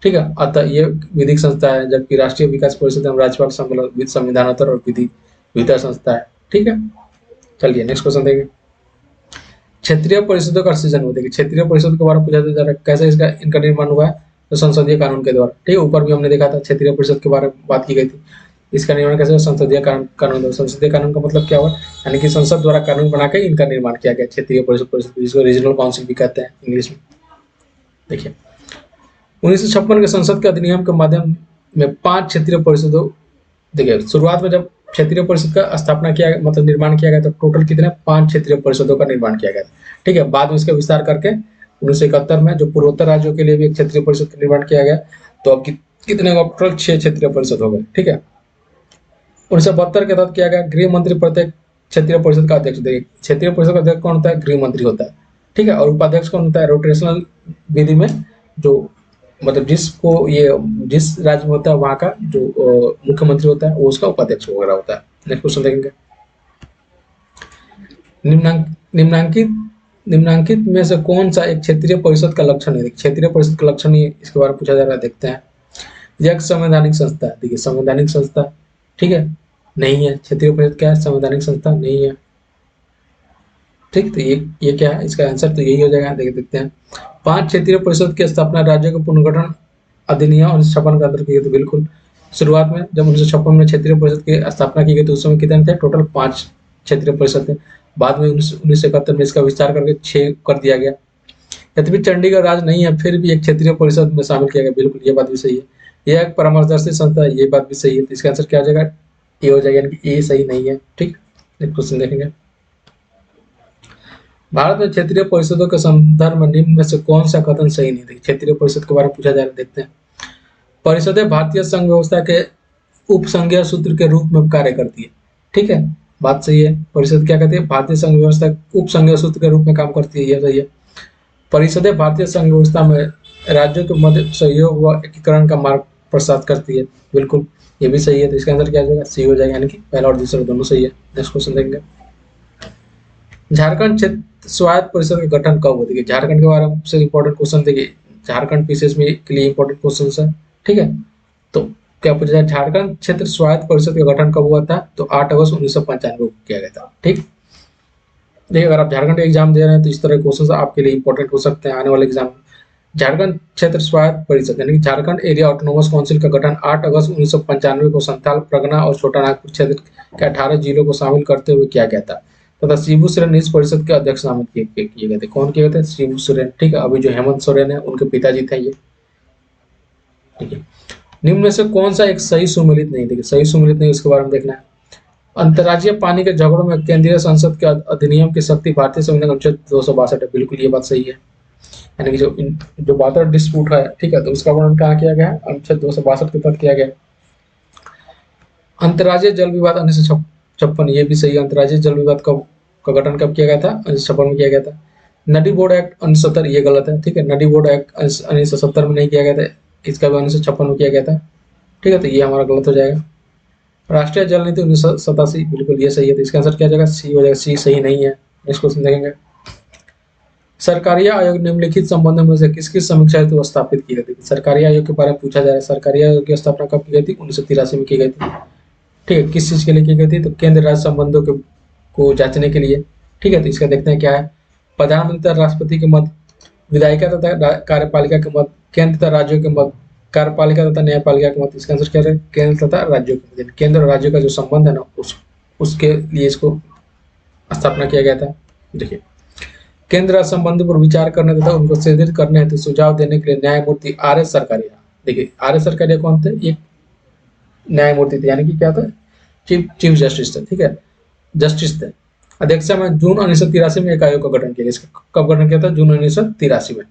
ठीक है, अतः ये विधिक संस्था है, जबकि राष्ट्रीय विकास परिषद एवं राज्यपाल सम्मेलन संविधानोत्तर और विधि विधा संस्था है। ठीक है, चलिए नेक्स्ट क्वेश्चन देखेंगे। क्षेत्रीय परिषदों का सृजन हुआ, देखिए क्षेत्रीय परिषद के बारे में पूछा जा रहा है, कैसे इसका इनका निर्माण हुआ है? तो संसदीय कानून के द्वारा। ठीक है, ऊपर भी हमने देखा था क्षेत्रीय परिषद के बारे में बात की गई थी। इसका निर्माण कैसे? संसदीय कानून। संसदीय कानून का मतलब क्या हुआ? यानी कि संसद द्वारा कानून बना के इनका निर्माण किया गया, क्षेत्रीय परिषद, जिसको रीजनल काउंसिल भी कहते हैं इंग्लिश में। देखिए 1956 के संसद के अधिनियम के माध्यम में 5 क्षेत्रीय परिषदों, देखिए शुरुआत में जब क्षेत्रीय परिषद का स्थापना किया, मतलब निर्माण किया गया, तो टोटल कितने 5 क्षेत्रीय परिषदों का निर्माण किया गया। ठीक है, बाद में इसका विस्तार करके 1971 में जो पूर्वोत्तर राज्यों के लिए भी एक क्षेत्रीय परिषद का निर्माण किया गया, तो अब कितने टोटल 6 क्षेत्रीय परिषद हो गए। ठीक है, 1972 के तहत किया गया। गृह मंत्री प्रत्येक क्षेत्रीय परिषद का अध्यक्ष, देखिए क्षेत्रीय परिषद का अध्यक्ष कौन होता है? गृह मंत्री होता है। ठीक है, और उपाध्यक्ष कौन होता है? रोटेशनल विधि में जो मतलब जिस राज्य में होता है वहां का जो मुख्यमंत्री होता है वो उसका उपाध्यक्ष वगैरह होता है। नेक्स्ट क्वेश्चन देखेंगे। निम्नांकित निम्नांकित में से कौन सा एक क्षेत्रीय परिषद का लक्षण है? क्षेत्रीय परिषद का लक्षण ही इसके बारे में पूछा जा रहा है, देखते हैं। यह एक संवैधानिक संस्था है, देखिए संवैधानिक संस्था। ठीक है, नहीं है। क्षेत्रीय परिषद क्या है? संवैधानिक संस्था नहीं है। ठीक, तो ये क्या है? इसका आंसर तो यही हो जाएगा। देखते हैं। 5 क्षेत्रीय परिषद की स्थापना राज्यों के पुनर्गठन अधिनियम 1956 के अंदर की गई। तो बिल्कुल शुरुआत में जब 1956 में क्षेत्रीय परिषद की स्थापना की गई तो उस समय कितने थे? टोटल 5 क्षेत्रीय परिषद थे। बाद में 1971 में इसका विस्तार करके 6 कर दिया गया। यद्यपि चंडीगढ़ राज्य नहीं है, फिर भी एक क्षेत्रीय परिषद में शामिल किया गया। बिल्कुल ये बात भी सही है। यह एक परामर्शदर्शी संस्था है, ये बात भी सही है। तो इसका आंसर क्या हो जाएगा? ए हो जाएगा, यानी कि ए सही नहीं है। ठीक, नेक्स्ट क्वेश्चन देखेंगे। भारत में क्षेत्रीय परिषदों के संदर्भ में निम्न में से कौन सा कथन सही नहीं? देखिए क्षेत्रीय परिषद के बारे में पूछा जा रहा है, देखते हैं। परिषदें भारतीय संघ व्यवस्था के उपसंघीय सूत्र के रूप में कार्य करती है। ठीक है, बात सही है। परिषद क्या कहती है? भारतीय संघ व्यवस्था उपसंघीय सूत्र के रूप में काम करती है, यह सही है। परिषदें भारतीय संघ व्यवस्था में राज्यों के मध्य सहयोग व एकीकरण का मार्ग प्रसाद करती है, बिल्कुल ये भी सही है। तो इसका आंसर क्या हो जाएगा? सी हो जाएगा, यानी कि पहला और दूसरा दोनों सही है। नेक्स्ट क्वेश्चन देखेंगे। झारखंड क्षेत्र स्वायत्त परिषद का गठन कब हुआ? देखिए झारखंड के बारे में सबसे इंपॉर्टेंट क्वेश्चन, देखिए झारखंड पीसीएस में के लिए इंपॉर्टेंट क्वेश्चन है। ठीक है, तो क्या पूछा जाए? झारखंड क्षेत्र स्वायत्त परिषद का गठन कब हुआ था? तो 8 अगस्त 1995 को किया गया था। ठीक, देखिए अगर आप झारखंड एग्जाम दे रहे हैं तो इस तरह के क्वेश्चन आपके लिए इंपॉर्टेंट हो सकते हैं आने वाले एग्जाम में। झारखंड क्षेत्र स्वायत्त परिषद यानी कि झारखंड एरिया ऑटोनोमस काउंसिल का गठन 8 अगस्त 1995 को संथाल परगना और छोटा नागपुर क्षेत्र के 18 जिलों को शामिल करते हुए किया गया था तथा शिबू सोरेन इस परिषद के अध्यक्ष नामित किए गए थे। कौन किए गए थे? शिबू सोरेन। ठीक है, अभी जो हेमंत सोरेन है उनके पिताजी थे ये। ठीक है, निम्न में से कौन सा एक सही सुमेलित नहीं? देखिए सही सुमेलित नहीं, उसके बारे में देखना है। अंतर्राज्यीय पानी के झगड़ों में केंद्रीय संसद के अधिनियम की शक्ति भारतीय संविधान अनुच्छेद 262 है, बिल्कुल ये बात सही है। यानी कि जो वाटर डिस्प्यूट है, ठीक है, तो उसका वर्णन कहाँ किया गया? अनुच्छेद 262 के तहत किया गया। अंतर्राज्यीय जल विवाद 1956, ये भी सही है। अंतर्राज्यीय जल विवाद का गठन कब किया गया था? 1956 में किया गया था। नदी बोर्ड एक्ट 1970, ये गलत है। ठीक है, नदी बोर्ड एक्ट 1970 में नहीं किया गया था, इसका भी 1956 में किया गया था। ठीक है, तो ये हमारा गलत हो जाएगा। राष्ट्रीय जल नीति 1987, बिल्कुल ये सही है। तो इसका आंसर क्या हो जाएगा? सी हो जाएगा। सी सही नहीं है। नेक्स्ट क्वेश्चन देखेंगे। सरकारी आयोग निम्नलिखित संबंधों में से किसकी समीक्षा हेतु स्थापित की गई थी? सरकारी आयोग के बारे में पूछा जा रहा है। सरकारी आयोग की स्थापना कब की गई थी? 1983 में की गई थी। ठीक है, किस चीज के लिए की गई थी? तो केंद्र राज्य संबंधों को जांचने के लिए। ठीक है, तो इसका देखते हैं क्या है। प्रधानमंत्री तथा राष्ट्रपति के मत, विधायिका तथा कार्यपालिका के मत, केंद्र तथा राज्यों के मत, कार्यपालिका तथा न्यायपालिका के मत। इसका आंसर क्या है? केंद्र तथा राज्यों के मत। केंद्र और राज्यों का जो संबंध है ना, उसके लिए इसको स्थापना किया गया था। देखिए केंद्र राज्य संबंधों पर विचार करने तथा उनको सुदृढ़ करने हेतु सुझाव देने के लिए न्यायमूर्ति आर एस सरकारिया। देखिए आर एस सरकारिया कौन थे? एक न्यायमूर्ति थे, यानी कि क्या था? चीफ जस्टिस थे। ठीक है, जस्टिस थे। अध्यक्षता में जून 1983 में एक आयोग का गठन किया गया। इसका कब गठन किया था? जून 1983 में।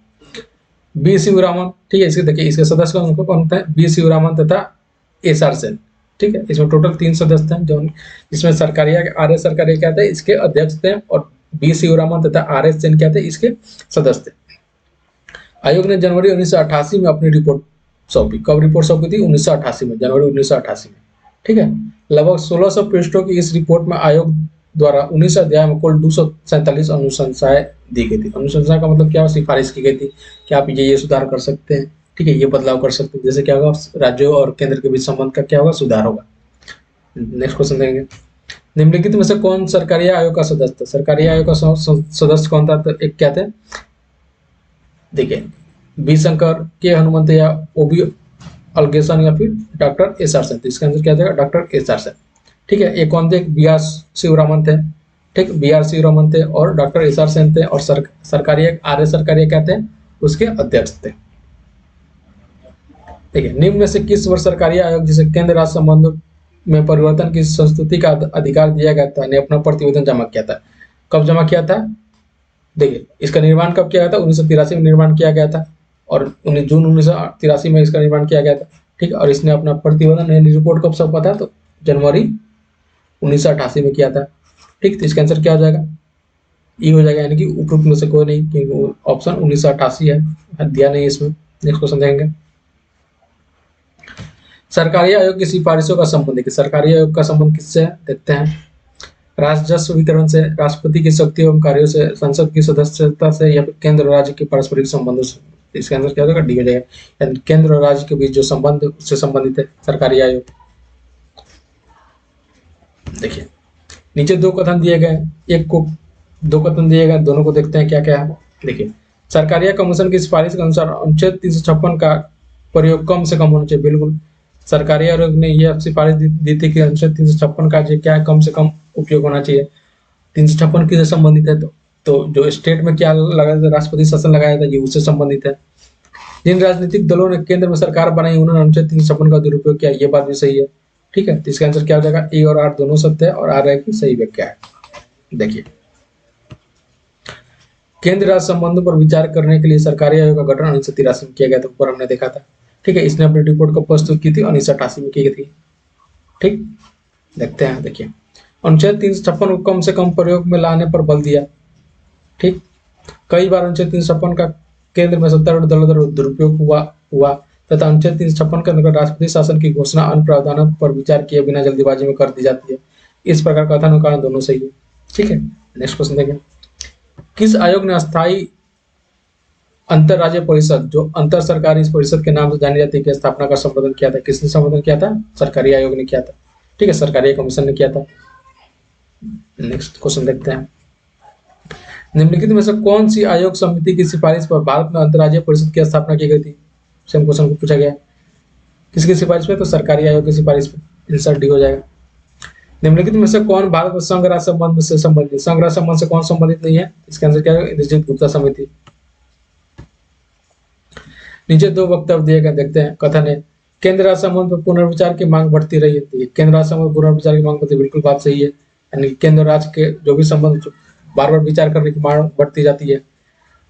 बी शिवरामन, ठीक है, इसके देखिए इसके सदस्य कौन कौन होते हैं? बी शिवरामन तथा एस आर सेन, ठीक है। इसमें टोटल 3 सदस्य हैं, जो इसमें सरकारिया आर एस सरकारिया क्या थे? इसके अध्यक्ष थे, और बी शिवरामन तथा आर एस सेन क्या थे? इसके सदस्य थे। आयोग ने जनवरी 1988 में अपनी रिपोर्ट सौंपी। कब रिपोर्ट सौंपी थी? 1988 में, जनवरी 1988 में, ठीक है। लगभग 1600 पृष्ठों की इस रिपोर्ट में आयोग द्वारा 19 अध्याय में कुल 247 अनुशंसाएं दी गई थी। अनुशंसा का मतलब क्या? सिफारिश की गई थी कि आप ये सुधार कर सकते हैं, ठीक है, ये बदलाव कर सकते हैं। जैसे क्या होगा? राज्यों और केंद्र के बीच संबंध का क्या होगा? सुधार होगा। नेक्स्ट क्वेश्चन देंगे, निम्नलिखित में से कौन सरकारी आयोग का सदस्य था? सरकारी आयोग का सदस्य कौन था? तो एक क्या थे? देखिए, बी शंकर, के हनुमंत, या ओबी अलगेसन, या फिर डॉक्टर एस आर सेन। तो इसका आंसर क्या जाएगा? डॉक्टर एस आर सेन, ठीक है। एक कौन थे? बी आर शिवरामन थे, ठीक, बी आर शिवरामन थे, और डॉक्टर एस आर सेन थे, और सरकारी आर एस सरकारी क्या थे? उसके अध्यक्ष थे। देखिए, निम्न में से किस वर्ष सरकारी आयोग जिसे केंद्र राज्य संबंधों में परिवर्तन की संस्तुति का अधिकार दिया गया था ने अपना प्रतिवेदन जमा किया था? कब जमा किया था? देखिए, इसका निर्माण कब किया गया था? 1983 में निर्माण किया गया था, और जून 1983 में इसका निर्माण किया गया था, ठीक है। और इसने अपना प्रतिवेदन रिपोर्ट कब सौंपा था? तो जनवरी 1988 में किया था, ठीक। तो इसका आंसर क्या हो जाएगा? ई हो जाएगा, यानी कि उपरोक्त में से कोई नहीं, क्योंकि ऑप्शन 1988 है, दिया नहीं इसमें। नेक्स्ट क्वेश्चन देखेंगे, सरकारी आयोग की सिफारिशों का संबंध। देखिए, सरकारी आयोग का संबंध किससे है? देखते हैं। राजस्व वितरण से, राष्ट्रपति की शक्ति एवं कार्यों से, संसद की सदस्यता से, या फिर केंद्र और राज्य के पारस्परिक संबंधों से। इसके अंदर क्या होगा? डी हो जाएगा, यानी केंद्र और राज्य के बीच जो संबंध उससे संबंधित है सरकारी आयोग। देखिए, नीचे दो कथन दिए गए, एक को दो कथन दिए गए, दोनों को देखते हैं क्या क्या है। देखिए, सरकारिया कमीशन की सिफारिश के अनुसार अनुच्छेद 356 का प्रयोग कम से कम होना चाहिए। बिल्कुल, सरकारी आयोग ने यह सिफारिश दी थी कि अनुच्छेद 356 का जो क्या है? कम से कम उपयोग होना चाहिए। 356 किससे संबंधित है? तो जो स्टेट में क्या लगाया था? राष्ट्रपति शासन लगाया था, ये उससे संबंधित है। जिन राजनीतिक दलों ने केंद्र में सरकार बनाई उन्होंने अनुच्छेद 356 का दुरुपयोग किया, ये बात भी सही है, ठीक है। तो इसका आंसर क्या हो जाएगा? ए और आर दोनों सत्य है, और आर है की सही व्याख्या है। देखिए, केंद्र राज्य संबंधों पर विचार करने के लिए सरकारी आयोग का गठन 1983 में किया गया था, ऊपर हमने देखा था, ठीक है। इसने अपनी रिपोर्ट को प्रस्तुत की थी 1988 में की गई थी, ठीक। देखते हैं, देखिए, अनुच्छेद 356 को कम से कम प्रयोग में लाने पर बल दिया, ठीक। कई बार अनुच्छेद 356 का केंद्र में सत्तारूढ़ दलों द्वारा दुरुपयोग हुआ तथा अनुच्छेद 356 के अंतर्गत राष्ट्रपति शासन की घोषणा अन्य प्रावधानों पर विचार किए बिना जल्दीबाजी में कर दी जाती है। इस प्रकार कथन और कारण दोनों सही है, ठीक है। नेक्स्ट क्वेश्चन देखें, किस आयोग ने अस्थायी अंतर राज्य परिषद, जो अंतर सरकारी परिषद के नाम से जानी जाती है, की स्थापना का संबोधन किया था? किसने संबोधन किया था? सरकारी आयोग ने किया था, ठीक है, सरकारी कमीशन ने किया था। नेक्स्ट क्वेश्चन देखते हैं, निम्नलिखित में से कौन सी आयोग समिति की सिफारिश पर भारत में अंतर्राज्यीय परिषद की स्थापना की गई थी? सेम क्वेश्चन को पूछा गया, किसकी सिफारिश पे? तो सरकारी आयोग की सिफारिश पे। आंसर डी हो जाएगा। निम्नलिखित में से कौन भारत में संघ राज्य संबंध से संबंधित? संघ राज्य संबंध से कौन संबंधित नहीं है? इसका आंसर क्या है? इंद्रजीत गुप्ता समिति। नीचे दो वक्तव्य दिए गए, देखते हैं। कथन है, केंद्र राज्य संबंध पर पुनर्विचार की मांग बढ़ती रही है। केंद्र राज्य संबंध पुनर्विचार की मांग बढ़ती, बिल्कुल बात सही है, यानी केंद्र राज्य के जो भी संबंध बार बार विचार करने की मांग बढ़ती जाती है।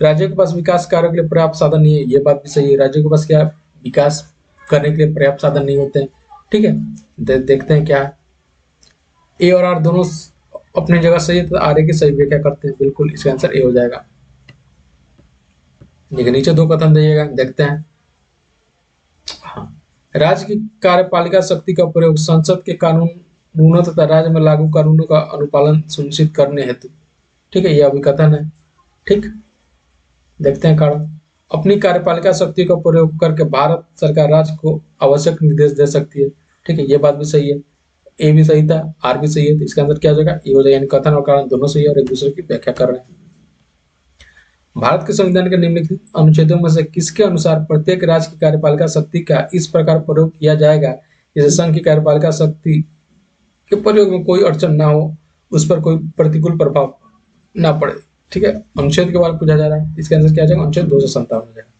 राज्यों के पास विकास कार्यों के लिए पर्याप्त साधन नहीं है, ये बात भी सही है। राज्यों के पास क्या विकास करने के लिए पर्याप्त साधन नहीं होते हैं, ठीक है। देखते हैं क्या है। ए और आर दोनों अपनी जगह सही है, तो आर ए की सही व्याख्या करते हैं, बिल्कुल इसका आंसर ए हो जाएगा। देखिए, नीचे दो कथन दिएगा, देखते हैं। हाँ, राज्य की कार्यपालिका शक्ति का प्रयोग संसद के कानूनों तथा राज्य में लागू कानूनों का अनुपालन सुनिश्चित करने हेतु, ठीक है, यह अभिकथन है, ठीक। देखते हैं कारण, अपनी कार्यपालिका शक्ति का प्रयोग करके भारत सरकार राज्य को आवश्यक निर्देश दे सकती है, ठीक है, ये बात भी सही है। ए भी सही था, आर भी सही है, तो इसका आंसर क्या हो जाएगा? ए हो जाएगा, यानी कथन और कारण दोनों सही है और एक दूसरे की व्याख्या कर रहे हैं। भारत के संविधान के निम्नलिखित अनुच्छेदों में से किसके अनुसार प्रत्येक राज्य की कार्यपालिका शक्ति का इस प्रकार प्रयोग किया जाएगा जिससे संघ की कार्यपालिका शक्ति के प्रयोग में कोई अड़चन ना हो, उस पर कोई प्रतिकूल प्रभाव ना पड़े, ठीक है। अनुच्छेद के बारे में पूछा जा रहा है, इसके आंसर क्या जाएगा? अनुच्छेद 257 हो जाएगा।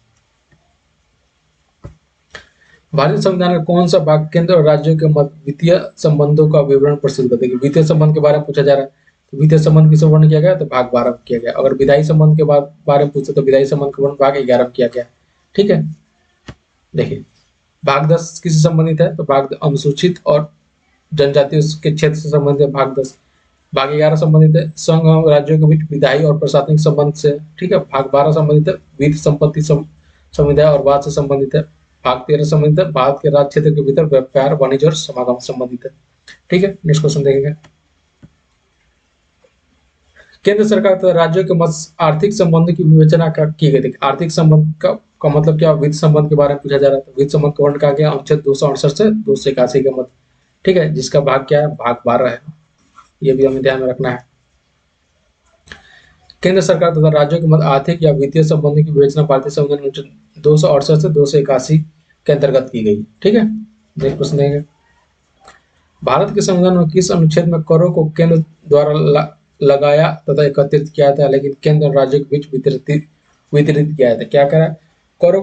भारतीय संविधान का कौन सा भाग केंद्र और राज्यों के मध्य वित्तीय संबंधों का विवरण प्रस्तुत करता है? वित्तीय संबंध के बारे में पूछा जा रहा है, तो वित्तीय संबंध किसे वर्णन किया गया तो भाग 12 में किया गया। अगर विधायी संबंध के बारे में पूछे तो विधायी संबंध का वर्णन भाग 11 में किया गया। ठीक है, देखिए भाग 10 किससे संबंधित है तो भाग अनुसूचित और जनजाति के क्षेत्र से संबंधित है भाग 10। भाग 11 संबंधित है संघ और राज्यों के बीच विधायी और प्रशासनिक संबंध से। ठीक है, भाग 12 संबंधित है वित्त संपत्ति समुदाय और वाद से संबंधित है। भाग 13 संबंधित है भारत के राज्य क्षेत्र के भीतर व्यापार वाणिज्य और समागम से संबंधित है। ठीक है, नेक्स्ट क्वेश्चन देखेंगे। केंद्र सरकार तथा राज्यों के मध्य आर्थिक संबंध की विवेचना की गई थी। आर्थिक संबंध का मतलब क्या, वित्त संबंध के बारे में पूछा जा रहा था। वित्त संबंध का वर्णन कहा गया अनुच्छेद 268 से 281 के मध्य। ठीक है, जिसका भाग क्या है, भाग 12 है। ये भी हमें ध्यान में रखना है। केंद्र सरकार तथा राज्यों के मध्य आर्थिक या वित्तीय संबंध की विवेचना भारतीय संविधान अनुच्छेद 268 से 281 के अंतर्गत की गई। ठीक है, नेक्स्ट क्वेश्चन देंगे। भारत के संविधान में किस अनुच्छेद में करों को केंद्र द्वारा लगाया तथा एकत्रित किया था, लेकिन केंद्र और राज्यों के बीच वितरित किया था। क्या करा, करों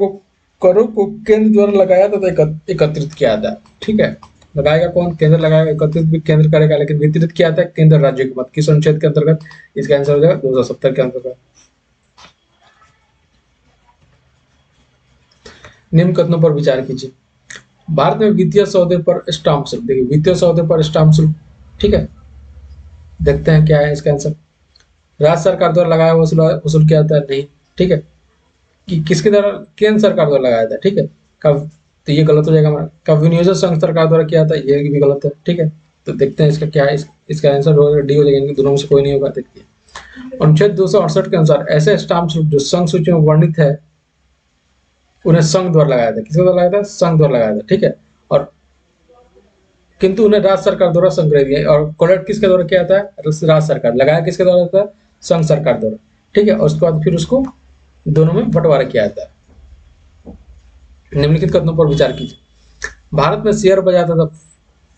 को केंद्र द्वारा लगाया तथा एकत्रित किया था। ठीक है, लगाएगा कौन, केंद्र लगाएगा, एकत्रित भी केंद्र करेगा, लेकिन वितरित किया था केंद्र राज्यों के मध्य। किस अनुच्छेद के अंतर्गत, इसका आंसर हो जाएगा 270 के अंतर्गत। निम्न कथनों पर विचार कीजिए। भारत में वित्तीय सौदे पर स्टाम्प शुल्क, देखिए वित्तीय सौदे पर स्टाम्प शुल्क। ठीक है, देखते हैं क्या है इसका आंसर। राज्य सरकार द्वारा लगाया वसूल किया जाता है, नहीं। ठीक है, कि किसके द्वारा, केंद्र सरकार द्वारा लगाया था। ठीक है, कब, तो ये गलत हो जाएगा हमारा। कब विनियोजन संघ सरकार द्वारा किया था, ये भी गलत है। ठीक है, तो देखते हैं इसका क्या है। इसका आंसर हो डी हो जाएगा, दोनों में से कोई नहीं होगा। देखिए अनुच्छेद 268 के अनुसार ऐसे स्टाम्प शुल्क जो संघ सूची में वर्णित है उन्हें संघ द्वारा लगाया था। किसके द्वारा लगाया था, संघ द्वारा लगाया था। ठीक है, और किंतु उन्हें राज्य सरकार द्वारा संग्रह दिया, और कलेक्ट किसके द्वारा किया था, राज्य सरकार। लगाया किसके द्वारा था, संघ सरकार द्वारा। ठीक है, और उसके बाद फिर उसको दोनों में बंटवारा किया जाता है। निम्नलिखित कथनों पर विचार कीजिए। भारत में शेयर बाजार तथा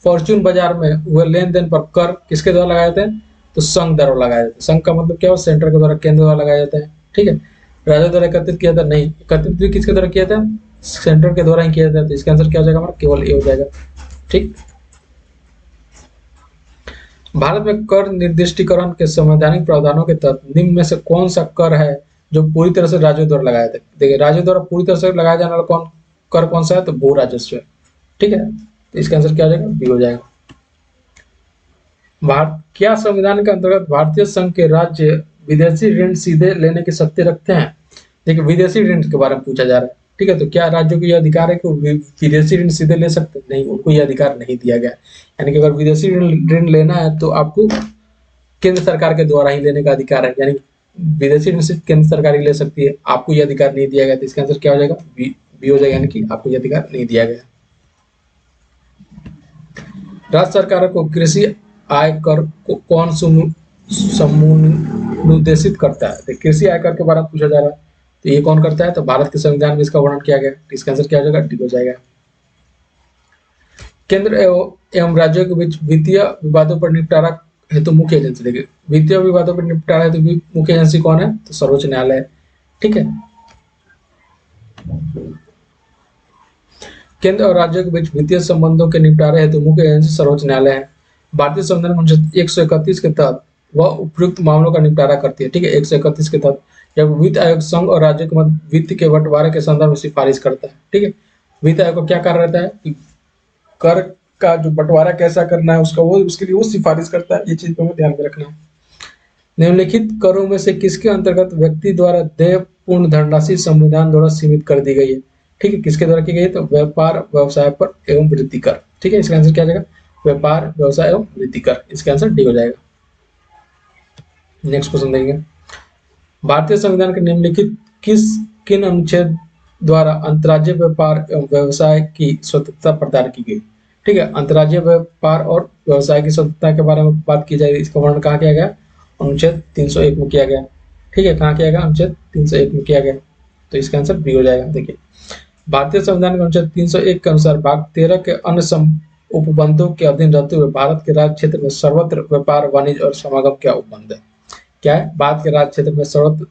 फॉर्च्यून बाजार में हुए लेन देन पर कर किसके द्वारा लगाए जाते हैं, तो संघ द्वारा लगाया जाता है। संघ का मतलब क्या हो, सेंटर के द्वारा, केंद्र द्वारा लगाया जाता है। ठीक है, राज्य द्वारा एकत्रित किया था, नहीं। एकत्रित भी किसके द्वारा किया था, सेंटर के द्वारा ही किया था। तो इसका आंसर क्या हो जाएगा हमारा, केवल ए हो जाएगा। ठीक, भारत में कर निर्दिष्टीकरण के संवैधानिक प्रावधानों के तहत निम्न में से कौन सा कर है जो पूरी तरह से राज्यों द्वारा लगाया था। देखिए राज्यों द्वारा पूरी तरह से लगाया जाने वाला कर कौन सा है, तो भू राजस्व है। ठीक है, तो इसका आंसर क्या हो जाएगा, बी हो जाएगा। क्या संविधान के अंतर्गत भारतीय संघ के राज्य विदेशी ऋण सीधे लेने की शक्ति रखते हैं। देखिए विदेशी ऋण के बारे में पूछा जा रहा है। ठीक है, तो क्या राज्यों को यह अधिकार है कि विदेशी ऋण सीधे ले सकते, नहीं, उनको यह अधिकार नहीं दिया गया। यानी कि अगर विदेशी ऋण लेना है तो आपको केंद्र सरकार के द्वारा ही लेने का अधिकार है। यानी विदेशी ऋण सिर्फ केंद्र सरकार ही ले सकती है, आपको यह अधिकार नहीं दिया गया। तो इसका आंसर क्या हो जाएगा, बी हो जाएगा, यानी कि आपको यह अधिकार नहीं दिया गया। राज्य सरकार को कृषि आय कर को कौन समुदेशित करता है। कृषि आय कर के बारे में पूछा जा रहा है, तो ये कौन करता है, तो भारत के संविधान में इसका वर्णन किया गया। इसका आंसर क्या हो जाएगा, डी हो जाएगा। केंद्र एवं राज्यों के बीच वित्तीय विवादों पर निपटारा हेतु मुख्य एजेंसी, देखिए वित्तीय विवादों पर निपटारा हेतु मुख्य एजेंसी कौन है, तो सर्वोच्च न्यायालय। ठीक है, केंद्र और राज्यों के बीच वित्तीय संबंधों के निपटारे हेतु मुख्य एजेंसी सर्वोच्च न्यायालय है। भारतीय संविधान अनुच्छेद 131 के तहत वह उपयुक्त मामलों का निपटारा करती है। ठीक है, 131 के तहत जब वित्त आयोग संघ और राज्यों के मध्य वित्त के बंटवारे के संदर्भ में सिफारिश करता है। ठीक है, वित्त आयोग का क्या कार्य रहता है कि कर का जो बंटवारा कैसा करना है उसका उसके लिए वो सिफारिश करता है। ये चीज को हमें ध्यान में रखना है। निम्नलिखित करों में से किसके अंतर्गत व्यक्ति द्वारा देय पूर्ण धनराशि संविधान द्वारा सीमित कर दी गई है। ठीक है, किसके द्वारा की गई है, तो व्यापार व्यवसाय पर एवं वृद्धि कर। ठीक है, इसका आंसर क्या जाएगा, व्यापार व्यवसाय एवं वृद्धि कर। इसका आंसर डी हो जाएगा। नेक्स्ट क्वेश्चन देंगे। भारतीय संविधान के निम्नलिखित किन अनुच्छेद द्वारा अंतर्राज्यीय व्यापार एवं व्यवसाय की स्वतंत्रता प्रदान की गई। ठीक है, अंतर्राज्यीय व्यापार और व्यवसाय की स्वतंत्रता के बारे में बात की जाए, इसका वर्णन कहाँ किया गया, अनुच्छेद 301 में किया गया। ठीक है, कहाँ किया गया, अनुच्छेद 301 में किया गया। तो इसका आंसर बी हो जाएगा। देखिए भारतीय संविधान के अनुच्छेद 301 के अनुसार भाग 13 के अन्य उपबंधों के अधीन रहते हुए भारत के राज्य क्षेत्र में सर्वत्र व्यापार वाणिज्य और समागम क्या उपबंध है। क्या है, भारत के राज्य क्षेत्र में सर्वत्र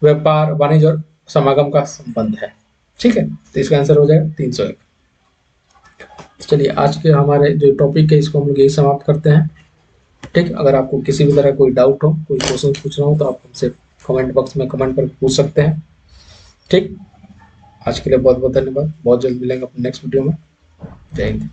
व्यापार वाणिज्य और समागम का संबंध है। ठीक है, तो इसका आंसर हो जाएगा 301। चलिए आज के हमारे जो टॉपिक है इसको हम लोग यही समाप्त करते हैं। ठीक है, अगर आपको किसी भी तरह कोई डाउट हो, कोई क्वेश्चन पूछना हो तो आप हमसे कमेंट बॉक्स में कमेंट करके पूछ सकते हैं। ठीक, आज के लिए बहुत बहुत धन्यवाद। बहुत जल्द मिलेंगे अपने नेक्स्ट वीडियो में। जय हिंद।